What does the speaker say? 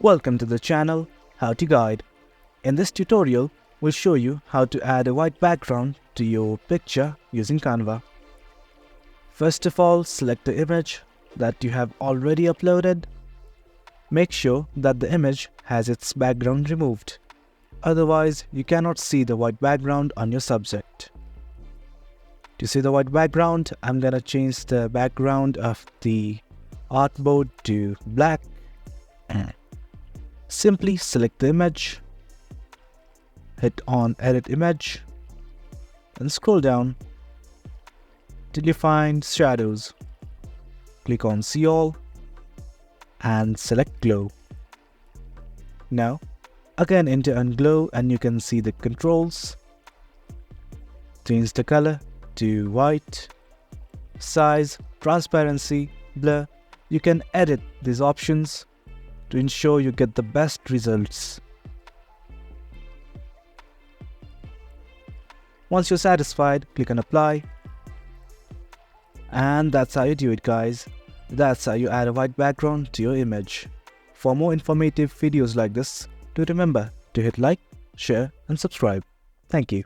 Welcome to the channel How to Guide. In this tutorial, we'll show you how to add a white background to your picture using Canva. First of all, select the image that you have already uploaded. Make sure that the image has its background removed. Otherwise, you cannot see the white background on your subject. To see the white background, I'm gonna change the background of the artboard to black. Simply select the image, hit on Edit Image, and scroll down till you find Shadows. Click on See All and select Glow. Now, again enter Unglow and you can see the controls. Change the color to white, size, transparency, blur. You can edit these options to ensure you get the best results. Once you're satisfied, click on Apply. And that's how you do it, guys. That's how you add a white background to your image. For more informative videos like this, do remember to hit like, share and subscribe. Thank you.